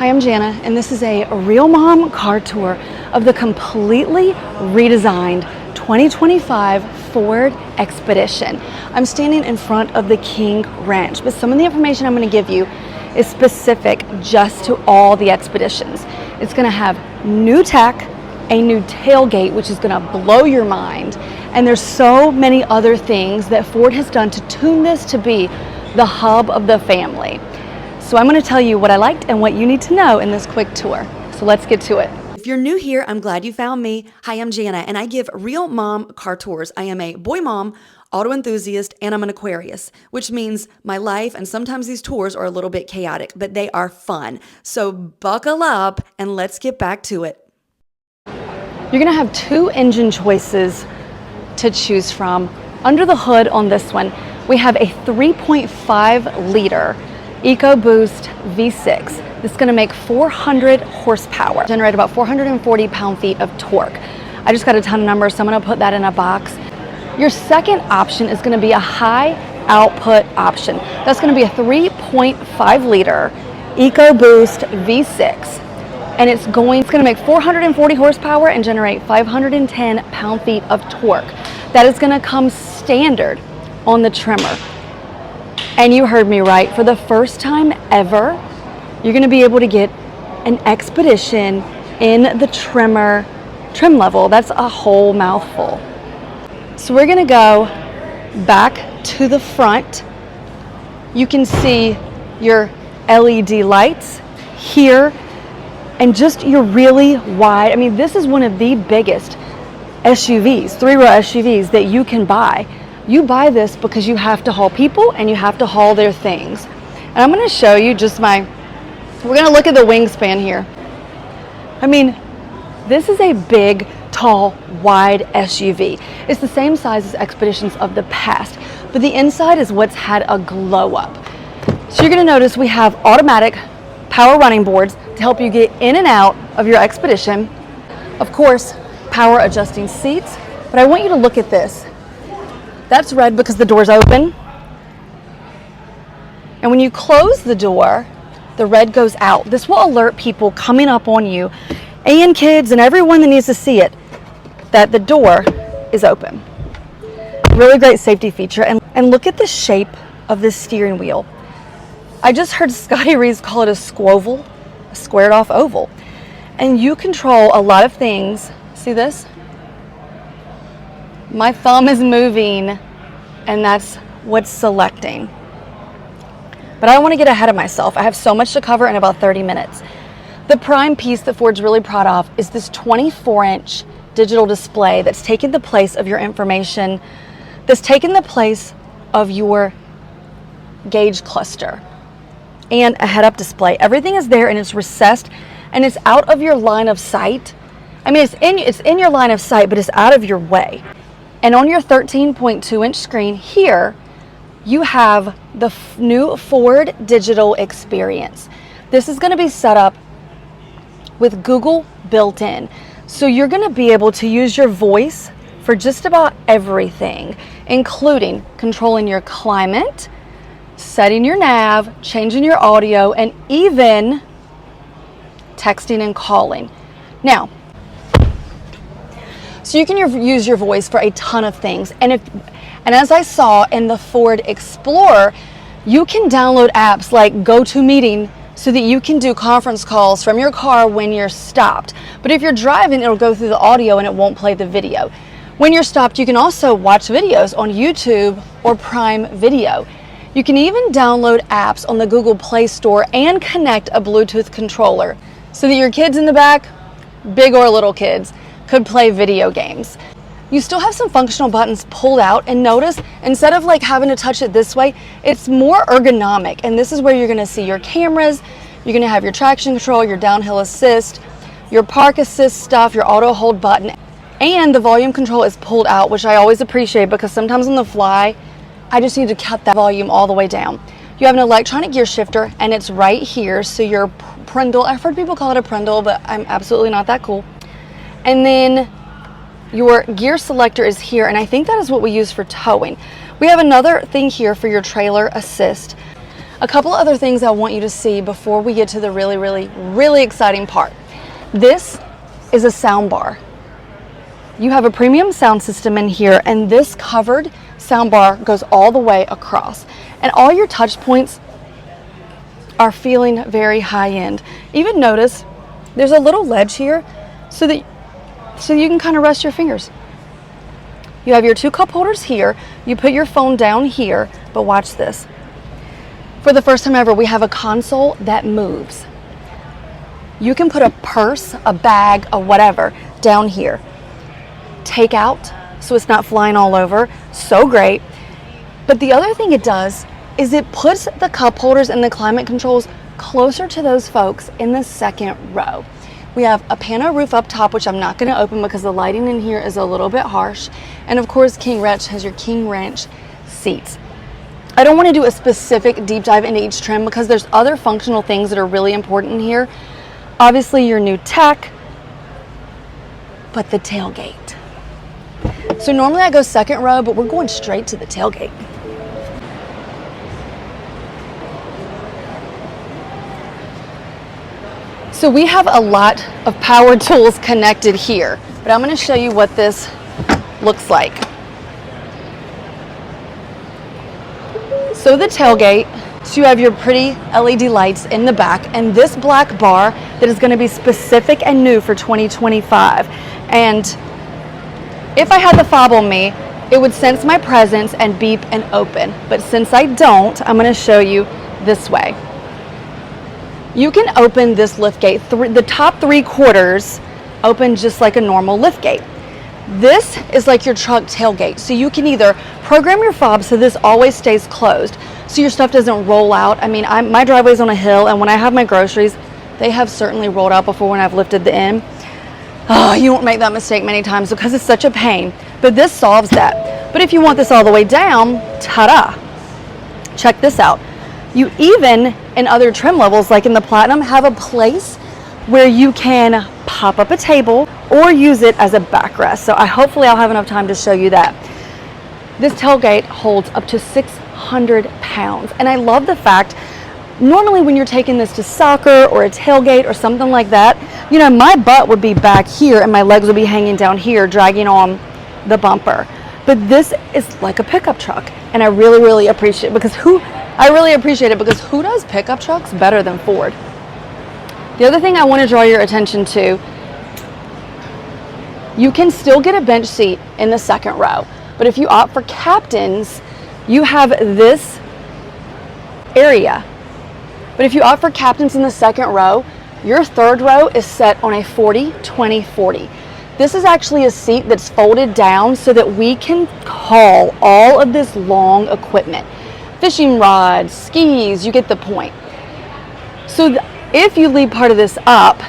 Hi, I'm Jana, and this is a Real Mom car tour of the completely redesigned 2025 Ford Expedition. I'm standing in front of the King Ranch, but some of the information I'm going to give you is specific just to all the Expeditions. It's going to have new tech, a new tailgate, which is going to blow your mind, and there's so many other things that Ford has done to tune this to be the hub of the family. So I'm going to tell you what I liked and what you need to know in this quick tour. So let's get to it. If you're new here, I'm glad you found me. Hi, I'm Jana, and I give Real Mom car tours. I am a boy mom, auto enthusiast, and I'm an Aquarius, which means my life and sometimes these tours are a little bit chaotic, but they are fun. So buckle up and let's get back to it. You're going to have two engine choices to choose from. Under the hood on this one, we have a 3.5 liter EcoBoost V6. This is going to make 400 horsepower, generate about 440 pound-feet of torque. I just got a ton of numbers, so I'm going to put that in a box. Your second option is going to be a high output option. That's going to be a 3.5 liter EcoBoost V6, and it's going to make 440 horsepower and generate 510 pound-feet of torque. That is going to come standard on the trimmer. And you heard me right, for the first time ever, you're going to be able to get an Expedition in the trim level. That's a whole mouthful. So we're going to go back to the front. You can see your LED lights here and just your really wide, this is one of the biggest SUVs, three-row SUVs that you can buy. You buy this because you have to haul people and you have to haul their things. And I'm going to show you we're going to look at the wingspan here. This is a big, tall, wide SUV. It's the same size as Expeditions of the past, but the inside is what's had a glow up. So you're going to notice we have automatic power running boards to help you get in and out of your Expedition. Of course, power adjusting seats, but I want you to look at this. That's red because the door's open. And when you close the door, the red goes out. This will alert people coming up on you and kids and everyone that needs to see it that the door is open. Really great safety feature. And look at the shape of this steering wheel. I just heard Scotty Reeves call it a squoval, a squared off oval. And you control a lot of things. See this? My thumb is moving, and that's what's selecting. But I don't want to get ahead of myself. I have so much to cover in about 30 minutes. The prime piece that Ford's really proud of is this 24-inch digital display that's taken the place of your information, that's taken the place of your gauge cluster, and a head-up display. Everything is there, and it's recessed, and it's out of your line of sight. It's in your line of sight, but it's out of your way. And on your 13.2-inch screen here, you have the new Ford Digital Experience. This is going to be set up with Google built in. So you're going to be able to use your voice for just about everything, including controlling your climate, setting your nav, changing your audio, and even texting and calling. Now, so you can use your voice for a ton of things. And as I saw in the Ford Explorer, you can download apps like GoToMeeting so that you can do conference calls from your car when you're stopped. But if you're driving, it'll go through the audio and it won't play the video. When you're stopped, you can also watch videos on YouTube or Prime Video. You can even download apps on the Google Play Store and connect a Bluetooth controller so that your kids in the back, big or little kids, could play video games. You still have some functional buttons pulled out, and notice instead of having to touch it this way, it's more ergonomic, and this is where you're going to see your cameras. You're going to have your traction control, your downhill assist, your park assist stuff, your auto hold button, and the volume control is pulled out, which I always appreciate because sometimes on the fly I just need to cut that volume all the way down. You have an electronic gear shifter, and it's right here, so your Prindle, I've heard people call it a Prindle, but I'm absolutely not that cool. And then your gear selector is here, and I think that is what we use for towing. We have another thing here for your trailer assist. A couple other things I want you to see before we get to the really exciting part. This is a sound bar. You have a premium sound system in here, and this covered sound bar goes all the way across. And all your touch points are feeling very high end. Even notice there's a little ledge here so you can kind of rest your fingers. You have your 2 cup holders here. You put your phone down here, but watch this. For the first time ever, we have a console that moves. You can put a purse, a bag, a whatever down here. Take out so it's not flying all over. So great. But the other thing it does is it puts the cup holders and the climate controls closer to those folks in the second row. We have a pano roof up top, which I'm not going to open because the lighting in here is a little bit harsh. And of course, King Ranch has your King Ranch seats. I don't want to do a specific deep dive into each trim because there's other functional things that are really important here. Obviously, your new tech, but the tailgate. So normally I go second row, but we're going straight to the tailgate. So we have a lot of power tools connected here, but I'm going to show you what this looks like. So the tailgate, so you have your pretty LED lights in the back, and this black bar that is going to be specific and new for 2025. And if I had the fob on me, it would sense my presence and beep and open. But since I don't, I'm going to show you this way. You can open this liftgate. The top 3/4 open just like a normal liftgate. This is like your truck tailgate. So you can either program your fob so this always stays closed, so your stuff doesn't roll out. I mean, my driveway's on a hill, and when I have my groceries, they have certainly rolled out before when I've lifted the end. Oh, you won't make that mistake many times because it's such a pain. But this solves that. But if you want this all the way down, ta-da! Check this out. You even, in other trim levels, like in the Platinum, have a place where you can pop up a table or use it as a backrest. So hopefully I'll have enough time to show you that. This tailgate holds up to 600 pounds. And I love the fact, normally when you're taking this to soccer or a tailgate or something like that, you know, my butt would be back here and my legs would be hanging down here, dragging on the bumper. But this is like a pickup truck. And I really appreciate it because who does pickup trucks better than Ford? The other thing I want to draw your attention to, you can still get a bench seat in the second row, but if you opt for captains, you have this area. But if you opt for captains in the second row, your third row is set on a 40-20-40. This is actually a seat that's folded down so that we can haul all of this long equipment. Fishing rods, skis, you get the point. So if you leave part of this up,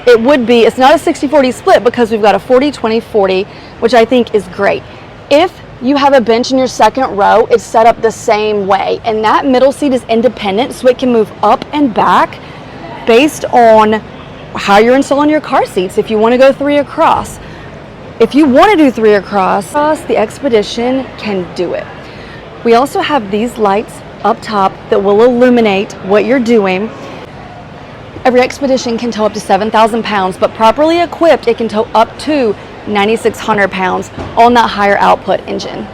it's not a 60-40 split because we've got a 40-20-40, which I think is great. If you have a bench in your second row, it's set up the same way. And that middle seat is independent, so it can move up and back based on how you're installing your car seats. If you want to go 3 across. If you want to do 3 across, the Expedition can do it. We also have these lights up top that will illuminate what you're doing. Every Expedition can tow up to 7,000 pounds, but properly equipped, it can tow up to 9,600 pounds on that higher output engine.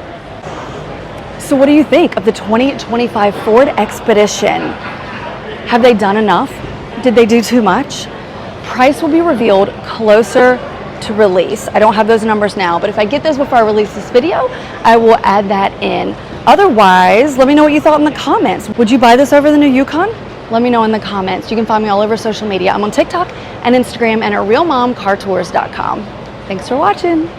So what do you think of the 2025 Ford Expedition? Have they done enough? Did they do too much? Price will be revealed closer to release. I don't have those numbers now, but if I get those before I release this video, I will add that in. Otherwise, let me know what you thought in the comments. Would you buy this over the new Yukon? Let me know in the comments. You can find me all over social media. I'm on TikTok and Instagram and at realmomcartours.com. Thanks for watching.